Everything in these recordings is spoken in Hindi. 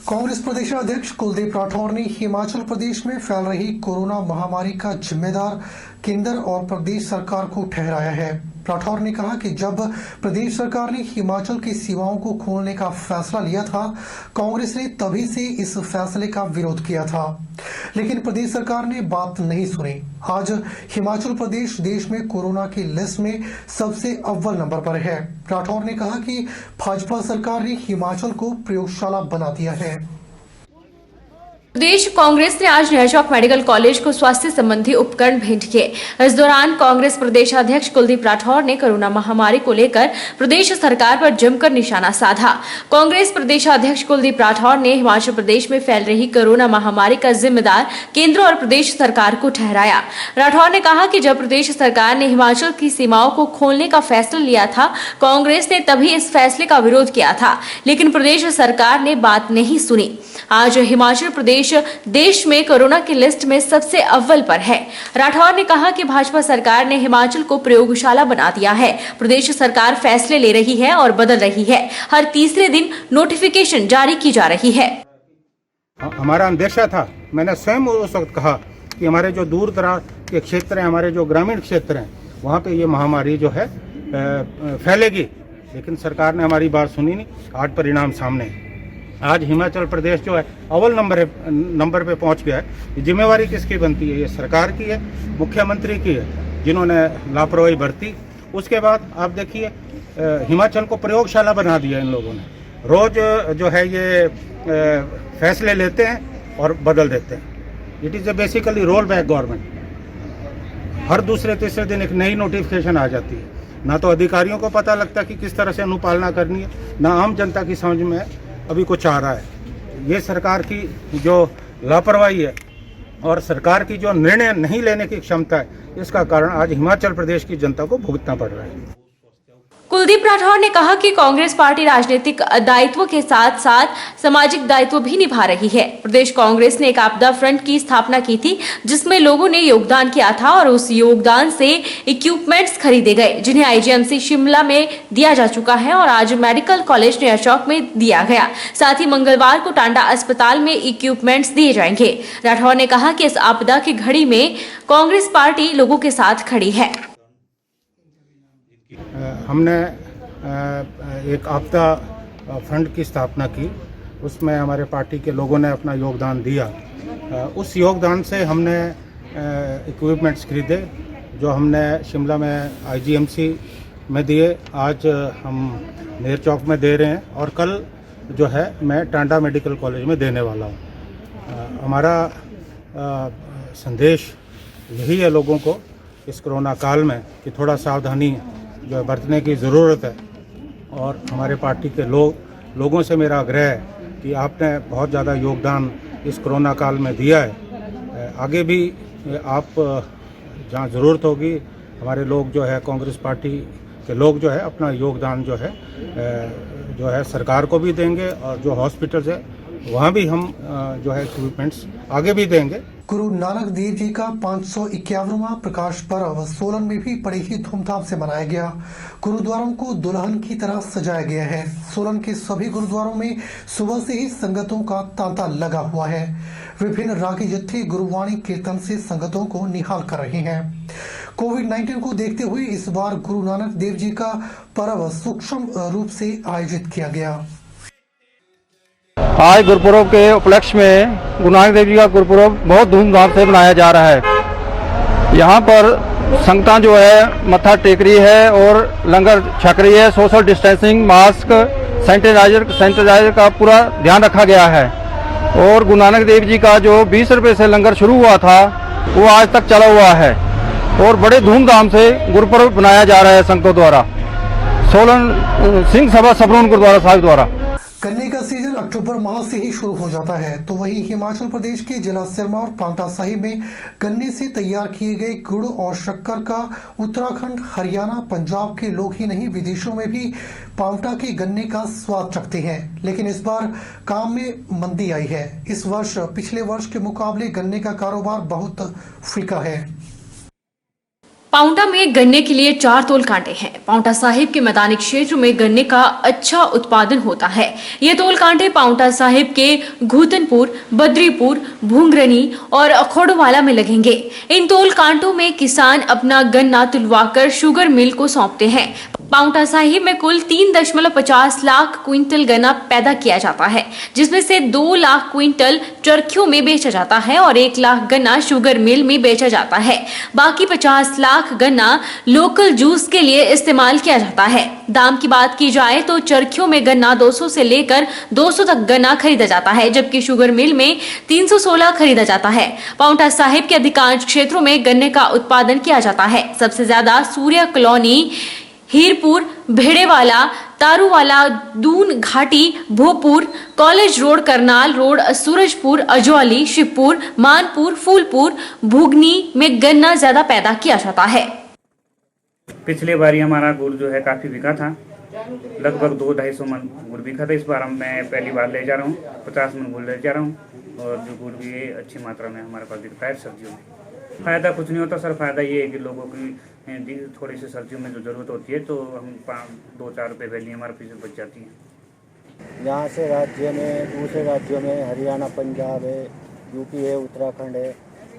कांग्रेस प्रदेश अध्यक्ष कुलदीप राठौर ने हिमाचल प्रदेश में फैल रही कोरोना महामारी का जिम्मेदार केंद्र और प्रदेश सरकार को ठहराया है। राठौर ने कहा कि जब प्रदेश सरकार ने हिमाचल की सीमाओं को खोलने का फैसला लिया था, कांग्रेस ने तभी से इस फैसले का विरोध किया था, लेकिन प्रदेश सरकार ने बात नहीं सुनी। आज हिमाचल प्रदेश देश में कोरोना की लिस्ट में सबसे अव्वल नंबर पर है। राठौर ने कहा कि भाजपा सरकार ने हिमाचल को प्रयोगशाला बना दिया है। प्रदेश कांग्रेस ने आज नेरचौक मेडिकल कॉलेज को स्वास्थ्य संबंधी उपकरण भेंट किए। इस दौरान कांग्रेस प्रदेश अध्यक्ष कुलदीप राठौर ने कोरोना महामारी को लेकर प्रदेश सरकार पर जमकर निशाना साधा। कांग्रेस प्रदेश अध्यक्ष कुलदीप राठौर ने हिमाचल प्रदेश में फैल रही कोरोना महामारी का जिम्मेदार केंद्र और प्रदेश सरकार को ठहराया। राठौर ने कहा कि जब प्रदेश सरकार ने हिमाचल की सीमाओं को खोलने का फैसला लिया था, कांग्रेस ने तभी इस फैसले का विरोध किया था, लेकिन प्रदेश सरकार ने बात नहीं सुनी। आज हिमाचल प्रदेश देश में कोरोना की लिस्ट में सबसे अव्वल पर है। राठौर ने कहा कि भाजपा सरकार ने हिमाचल को प्रयोगशाला बना दिया है। प्रदेश सरकार फैसले ले रही है और बदल रही है। हर तीसरे दिन नोटिफिकेशन जारी की जा रही है। हमारा अंदेशा था, मैंने स्वयं उस वक्त कहा कि हमारे जो दूर दराज के क्षेत्र हैं, हमारे जो ग्रामीण क्षेत्र हैं, वहाँ पे ये महामारी जो है फैलेगी, लेकिन सरकार ने हमारी बात सुनी नहीं। आज परिणाम सामने है। आज हिमाचल प्रदेश जो है अव्वल नंबर पे पहुंच गया है। ये जिम्मेवारी किसकी बनती है? ये सरकार की है, मुख्यमंत्री की है, जिन्होंने लापरवाही बरती। उसके बाद आप देखिए हिमाचल को प्रयोगशाला बना दिया इन लोगों ने। रोज जो है ये फैसले लेते हैं और बदल देते हैं। It is a basically roll back government. हर दूसरे तीसरे दिन एक नई नोटिफिकेशन आ जाती है। ना तो अधिकारियों को पता लगता कि किस तरह से अनुपालना करनी है, ना आम जनता की समझ में अभी कुछ आ रहा है। ये सरकार की जो लापरवाही है और सरकार की जो निर्णय नहीं लेने की क्षमता है, इसका कारण आज हिमाचल प्रदेश की जनता को भुगतना पड़ रहा है। कुलदीप राठौर ने कहा कि कांग्रेस पार्टी राजनीतिक दायित्व के साथ साथ सामाजिक दायित्व भी निभा रही है। प्रदेश कांग्रेस ने एक आपदा फ्रंट की स्थापना की थी, जिसमें लोगों ने योगदान किया था और उस योगदान से इक्विपमेंट्स खरीदे गए, जिन्हें आईजीएमसी शिमला में दिया जा चुका है और आज मेडिकल कॉलेज नेरचौक में दिया गया। साथ ही मंगलवार को टांडा अस्पताल में इक्विपमेंट्स दिए जाएंगे। राठौर ने कहा कि इस आपदा की घड़ी में कांग्रेस पार्टी लोगों के साथ खड़ी है। हमने एक आपदा फंड की स्थापना की, उसमें हमारे पार्टी के लोगों ने अपना योगदान दिया। उस योगदान से हमने इक्विपमेंट्स खरीदे, जो हमने शिमला में आईजीएमसी में दिए, आज हम नेरचौक में दे रहे हैं और कल जो है मैं टांडा मेडिकल कॉलेज में देने वाला हूँ। हमारा संदेश यही है लोगों को इस कोरोना काल में कि थोड़ा सावधानी जो है बरतने की ज़रूरत है। और हमारे पार्टी के लोगों से मेरा आग्रह है कि आपने बहुत ज़्यादा योगदान इस कोरोना काल में दिया है। आगे भी आप जहाँ ज़रूरत होगी, हमारे लोग जो है कांग्रेस पार्टी के लोग जो है अपना योगदान जो है सरकार को भी देंगे और जो हॉस्पिटल्स है वहाँ भी हम जो है इक्विपमेंट्स आगे भी देंगे। गुरु नानक देव जी का 551वां प्रकाश पर्व सोलन में भी बड़ी ही धूमधाम से मनाया गया। गुरुद्वारों को दुल्हन की तरह सजाया गया है। सोलन के सभी गुरुद्वारों में सुबह से ही संगतों का तांता लगा हुआ है। विभिन्न रागी जत्थे गुरुवाणी कीर्तन से संगतों को निहाल कर रहे हैं। कोविड-19 को देखते हुए इस बार गुरु नानक देव जी का पर्व सूक्ष्म रूप से आयोजित किया गया। आज गुरुपुरब के उपलक्ष्य में गुरु नानक देव जी का गुरुपुरब बहुत धूमधाम से मनाया जा रहा है। यहाँ पर संगतां जो है मत्था टेक रही है और लंगर छक रही है। सोशल डिस्टेंसिंग, मास्क, सैनिटाइजर का पूरा ध्यान रखा गया है। और गुरु नानक देव जी का जो 20 रुपये से लंगर शुरू हुआ था वो आज तक चला हुआ है और बड़े धूमधाम से गुरुपुरब मनाया जा रहा है संगतों द्वारा, सोलन सिंह सभा सबरून गुरुद्वारा साहिब द्वारा। गन्ने का सीजन अक्टूबर माह से ही शुरू हो जाता है, तो वहीं हिमाचल प्रदेश के जिला सिरमौर और पांवटा साहिब में गन्ने से तैयार किए गए गुड़ और शक्कर का उत्तराखंड, हरियाणा, पंजाब के लोग ही नहीं, विदेशों में भी पांवटा के गन्ने का स्वाद चखते हैं। लेकिन इस बार काम में मंदी आई है। इस वर्ष पिछले वर्ष के मुकाबले गन्ने का कारोबार बहुत फीका है। पाउंटा में गन्ने के लिए 4 तोल कांटे हैं। पाउंटा साहिब के मैदानी क्षेत्र में गन्ने का अच्छा उत्पादन होता है। ये तोल कांटे पाउंटा साहिब के घूतनपुर, बद्रीपुर, भूंगरनी और अखोड़वाला में लगेंगे। इन तोल कांटों में किसान अपना गन्ना तुलवाकर शुगर मिल को सौंपते हैं। पाउंटा साहिब में कुल 3.50 लाख क्विंटल गन्ना पैदा किया जाता है, जिसमें से 2 लाख क्विंटल चरखियों में बेचा जाता है और 1 लाख गन्ना शुगर मिल में बेचा जाता है। बाकी 50 लाख गन्ना लोकल जूस के लिए इस्तेमाल किया जाता है। दाम की बात की जाए तो चरखियों में गन्ना 200 से लेकर 200 तक गन्ना खरीदा जाता है, जबकि शुगर मिल में 316 खरीदा जाता है। पाउंटा साहिब के अधिकांश क्षेत्रों में गन्ने का उत्पादन किया जाता है। सबसे ज्यादा Surya colony, Hirpur, Bhedewala, Taruwala, Doon Ghati, Bhopur, college road, Karnal road, Surajpur, Ajauli, Shivpur, Manpur, Phulpur, Bhugni में गन्ना ज्यादा पैदा किया जाता है। पिछली बारी हमारा गुड़ जो है काफ़ी बिका था, लगभग 200-250 मन गुड़ बिका था। इस बार मैं पहली बार ले जा रहा हूँ, 50 मन गुड़ ले जा रहा हूँ और जो गुड़ भी है अच्छी मात्रा में हमारे पास बिकता है सब्जियों में। फ़ायदा कुछ नहीं होता सर, फ़ायदा ये है कि लोगों की थोड़ी सी सब्जियों में जो ज़रूरत होती है तो हम 2-4 रुपये वैली हमारे पीछे बच जाती है। यहाँ से राज्य में, दूसरे राज्यों में, हरियाणा, पंजाब है, यूपी है, उत्तराखंड है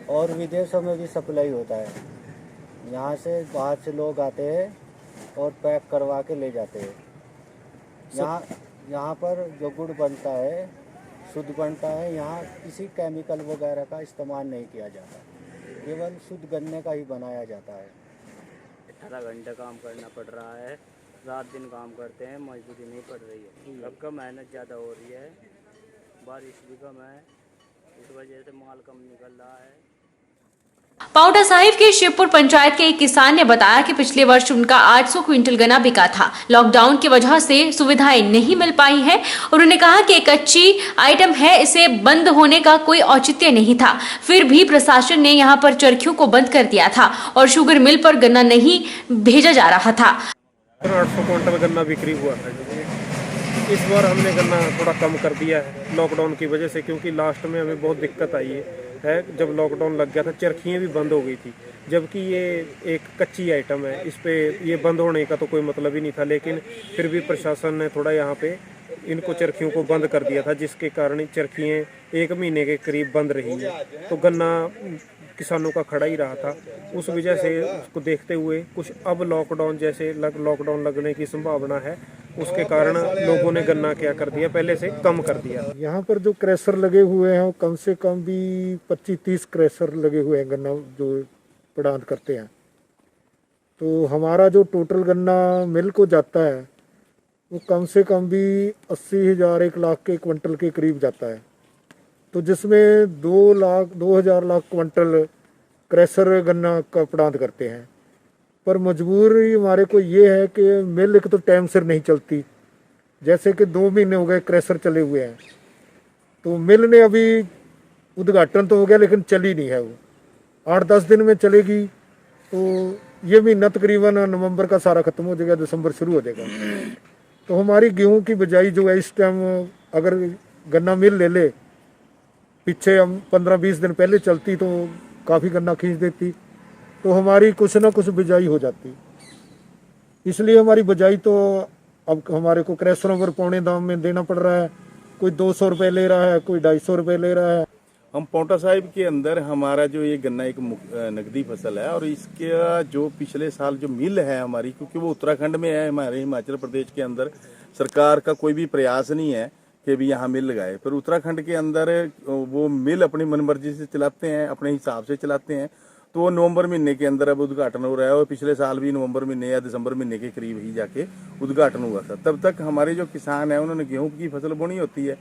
और विदेशों में भी सप्लाई होता है। यहाँ से बाहर से लोग आते हैं और पैक करवा के ले जाते हैं। यहाँ पर जो गुड़ बनता है शुद्ध बनता है। यहाँ किसी केमिकल वगैरह का इस्तेमाल नहीं किया जाता, केवल शुद्ध गन्ने का ही बनाया जाता है। 18 घंटे काम करना पड़ रहा है, रात दिन काम करते हैं, मजदूरी नहीं पड़ रही है। सबका मेहनत ज़्यादा हो रही है, बारिश भी कम है, इस वजह से माल कम निकल रहा है। पाउंटा साहिब के शिवपुर पंचायत के एक किसान ने बताया कि पिछले वर्ष उनका 800 क्विंटल गन्ना बिका था। लॉकडाउन की वजह से सुविधाएं नहीं मिल पाई हैं। उन्होंने कहा कि एक अच्छी आइटम है, इसे बंद होने का कोई औचित्य नहीं था, फिर भी प्रशासन ने यहां पर चरखियों को बंद कर दिया था और शुगर मिल पर गन्ना नहीं भेजा जा रहा था। 800 क्विंटल गन्ना बिक्री हुआ था। इस बार हमने गन्ना थोड़ा कम कर दिया है लॉकडाउन की वजह से, क्योंकि लास्ट में हमें बहुत दिक्कत आई है। जब लॉकडाउन लग गया था चरखियाँ भी बंद हो गई थी, जबकि ये एक कच्ची आइटम है, इस पे ये बंद होने का तो कोई मतलब ही नहीं था। लेकिन फिर भी प्रशासन ने थोड़ा यहाँ पे इनको चरखियों को बंद कर दिया था, जिसके कारण चरखियाँ 1 महीने के करीब बंद रही हैं। तो गन्ना किसानों का खड़ा ही रहा था। उस वजह से उसको देखते हुए कुछ अब लॉकडाउन जैसे लॉकडाउन लगने की संभावना है, उसके कारण लोगों ने गन्ना क्या कर दिया, पहले से कम कर दिया। यहाँ पर जो क्रैशर लगे हुए हैं कम से कम भी 25-30 क्रैशर लगे हुए हैं गन्ना जो प्रदान करते हैं। तो हमारा जो टोटल गन्ना मिल को जाता है वो कम से कम भी 80,000-1 लाख के क्विंटल के करीब जाता है। तो जिसमें 2,000 लाख क्विंटल क्रैशर गन्ना का प्रदान करते हैं। पर मजबूरी हमारे को ये है कि मिल एक तो टाइम सिर नहीं चलती, जैसे कि 2 महीने हो गए क्रैशर चले हुए हैं। तो मिल ने अभी उद्घाटन तो हो गया लेकिन चली नहीं है, वो 8-10 दिन में चलेगी। तो ये महीना तकरीबन नवंबर का सारा ख़त्म हो जाएगा, दिसंबर शुरू हो जाएगा। तो हमारी गेहूं की बिजाई जो है इस टाइम अगर गन्ना मिल ले ले, पीछे हम 15-20 दिन पहले चलती तो काफ़ी गन्ना खींच देती, तो हमारी कुछ ना कुछ बिजाई हो जाती। इसलिए हमारी बिजाई तो अब हमारे को क्रैशरों पर पौने दाम में देना पड़ रहा है। कोई 200 रुपये ले रहा है, कोई 250 रुपये ले रहा है। हम पाउंटा साहिब के अंदर हमारा जो ये गन्ना एक नकदी फसल है और इसके जो पिछले साल जो मिल है हमारी, क्योंकि वो उत्तराखंड में है, हमारे हिमाचल प्रदेश के अंदर सरकार का कोई भी प्रयास नहीं है कि भी यहाँ मिल लगाए। पर उत्तराखंड के अंदर वो मिल अपनी मनमर्जी से चलाते हैं, अपने हिसाब से चलाते हैं। तो वो नवंबर महीने के अंदर अब उद्घाटन हो रहा है और पिछले साल भी नवंबर महीने या दिसंबर महीने के करीब ही जाके उद्घाटन हुआ था। तब तक हमारे जो किसान हैं उन्होंने गेहूं की फसल बोनी होती है,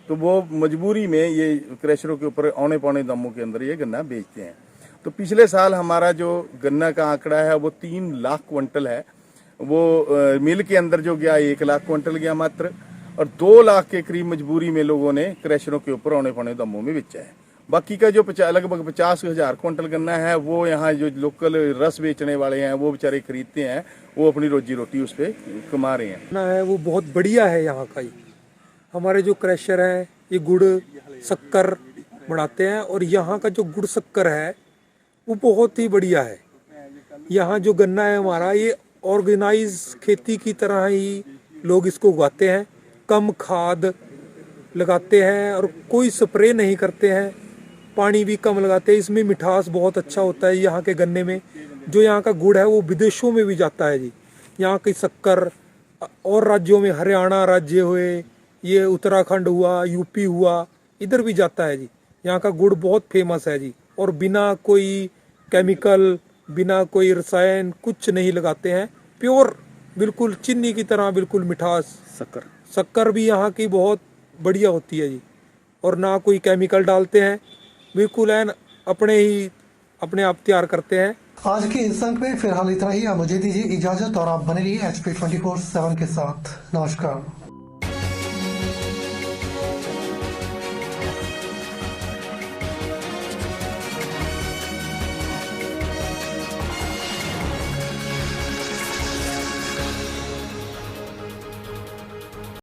तो वो मजबूरी में ये क्रैशरों के ऊपर औने पौने दामों के अंदर ये गन्ना बेचते हैं। तो पिछले साल हमारा जो गन्ना का आंकड़ा है वो 3 लाख क्विंटल है। वो मिल के अंदर जो गया 1 लाख क्विंटल गया मात्र, और 2 लाख के करीब मजबूरी में लोगों ने क्रैशरों के ऊपर औने पौने दामों में बेचा है। बाकी का जो लगभग 50,000 क्विंटल गन्ना है वो यहाँ जो लोकल रस बेचने वाले हैं वो बेचारे खरीदते हैं, वो अपनी रोजी रोटी उस पर कमा रहे हैं। ना है वो बहुत बढ़िया है। यहाँ का ही हमारे जो क्रैशर है ये गुड़ शक्कर बनाते हैं और यहाँ का जो गुड़ शक्कर है वो बहुत ही बढ़िया है। यहाँ जो गन्ना है हमारा, ये ऑर्गेनाइज खेती की तरह ही लोग इसको उगाते हैं, कम खाद लगाते हैं और कोई स्प्रे नहीं करते हैं, पानी भी कम लगाते हैं। इसमें मिठास बहुत अच्छा होता है यहाँ के गन्ने में। जो यहाँ का गुड़ है वो विदेशों में भी जाता है जी। यहाँ की शक्कर और राज्यों में, हरियाणा राज्य हुए, ये उत्तराखंड हुआ, यूपी हुआ, इधर भी जाता है जी। यहाँ का गुड़ बहुत फेमस है जी, और बिना कोई केमिकल, बिना कोई रसायन कुछ नहीं लगाते हैं, प्योर बिल्कुल चीनी की तरह बिल्कुल मिठास। शक्कर भी यहाँ की बहुत बढ़िया होती है जी, और ना कोई केमिकल डालते हैं, बिल्कुल है अपने आप तैयार करते हैं। आज के इस अंक में फिलहाल इतना ही। आप मुझे दीजिए इजाजत और आप बने रहिए HP 24/7 के साथ। नमस्कार।